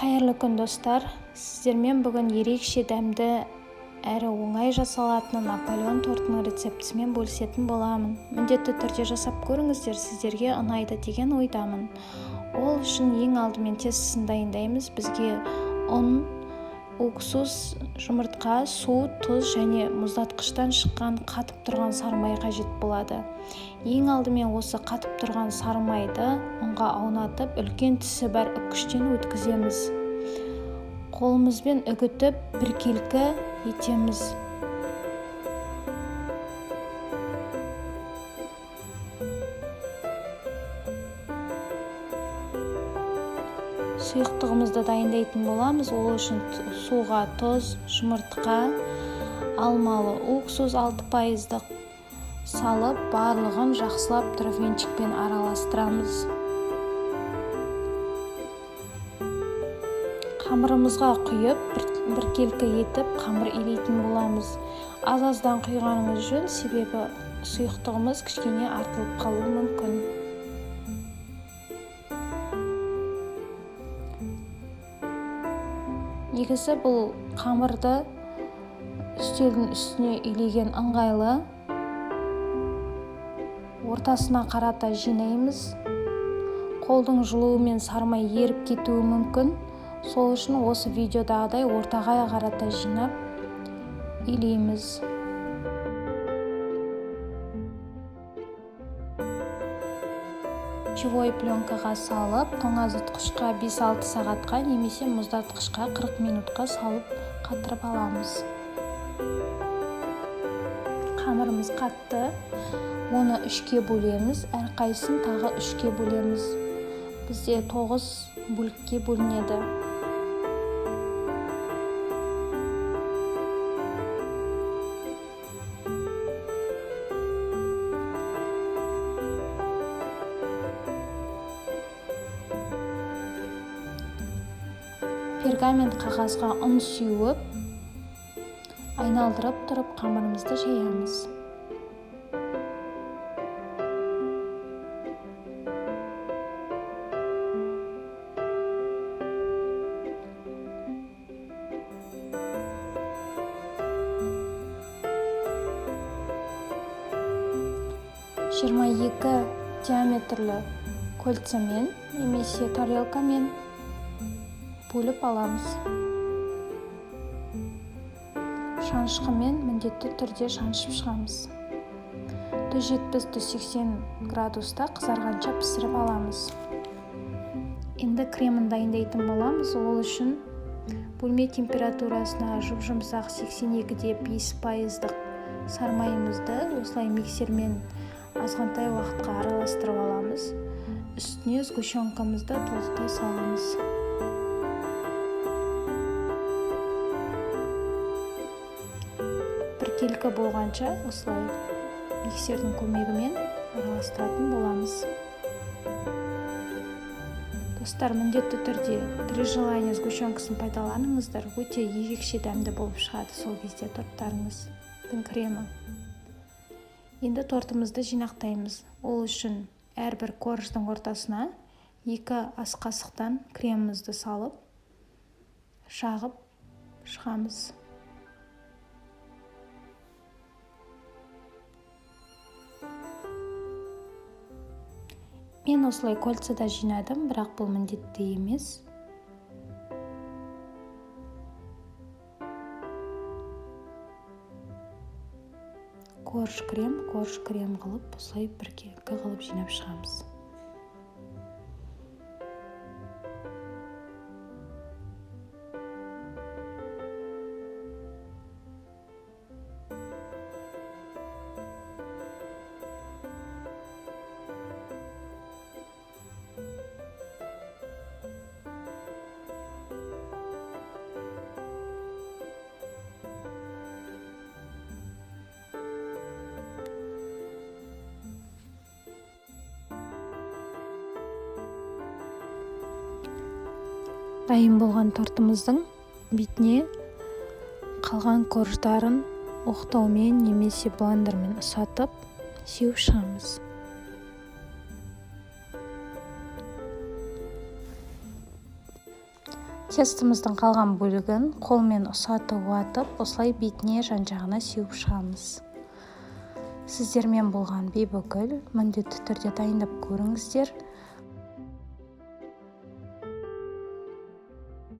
Қайырлы күн достар, сіздермен бүгін ерекше дәмді әрі оңай жасалатын Наполеон тортының рецептісімен бөлісетін боламын. Міндетті түрде жасап көріңіздер, сіздерге ұнайды деген ойдамын. Ол үшін ең алдымен тестісін дайындаймыз. Бізге ұн, уксус, жұмыртқа, су, тұз және мұздатқыштан шыққан қатып тұрған сары май қажет болады. Ең алдымен осы қатып тұрған сары майды ұнға аунатып, үлкен тісі бар үккіштен өткіземіз. Қолымызбен үгітіп, біркелкі етеміз. Сұйықтығымызды дайындайтын боламыз. Ол үшін суға тұз, жұмыртқа, алмалы уксус 6% салып, барлығын жақсылап тұрып венчикпен араластырамыз. Қамырымызға құйып, біркелкі етіп, қамыр илейтін боламыз. Аз-аздан құйғаныңыз жөн, себебі сұйықтығымыз кішкене артылып қалуы мүмкін. Негізі бұл қамырды үстелдің үстіне илеген ыңғайлы. Ортасына қарата жинаймыз. Қолдың жылуымен сары май еріп кетуі мүмкін. Сол үшін осы видеодағыдай ортаға қарата жинап илейміз. Пищевой пленкаға салып, тоңазытқышқа 5-6 сағатқа немесе мұздатқышқа 40 минутқа салып қатырып аламыз. Қамырымыз қатты. Оны 3-ке бөлеміз, әрқайсысын тағы 3-ке бөлеміз. Бізде 9 бөлікке бөлінеді. Пергамент қағазға ұн сеуіп, айналдырып тұрып қамырымызды жаямыз. Жиырма 22 диаметрлі кольцамен немесе тарелкамен бөліп аламыз. Шанышқымен міндетті түрде шаншып шығамыз. 170-180 градуста қызарғанша пісіріп аламыз. Енді кремін дайындайтын боламыз. Ол үшін бөлме температурасына жұмсақ 82-де 5% сары майымызды осылай миксермен азғантай уақытқа араластырып аламыз. Үстіне сгущенкамызды толықтай саламыз. Біркелкі болғанша осылай миксердің көмегімен араластыратын боламыз. Достар, міндетті түрде при желании сгущенкасын пайдаланыңыздар. Өте ерекше дәмді болып шығады сол кезде торттарыңыздың кремі. Енді тортымызды жинақтаймыз. Ол үшін әрбір корждың ортасына 2 ас қасықтан кремімізді салып, жағып шығамыз. Мен осылай кольцада жинадым, бірақ бұл міндетті емес. Корж крем қылып, осылай біркелкі қылып жинап шығамыз. Дайын болған тортымыздың бетіне қалған корждарын оқтаумен немесе блендермен ұсатып сеуіп шығамыз. Тестіміздің қалған бөлігін қолмен ұсатып уатып, осылай бетіне жан-жағына сеуіп шығамыз. Сіздермен болған Бибігүл. Міндетті түрде дайындап көріңіздер.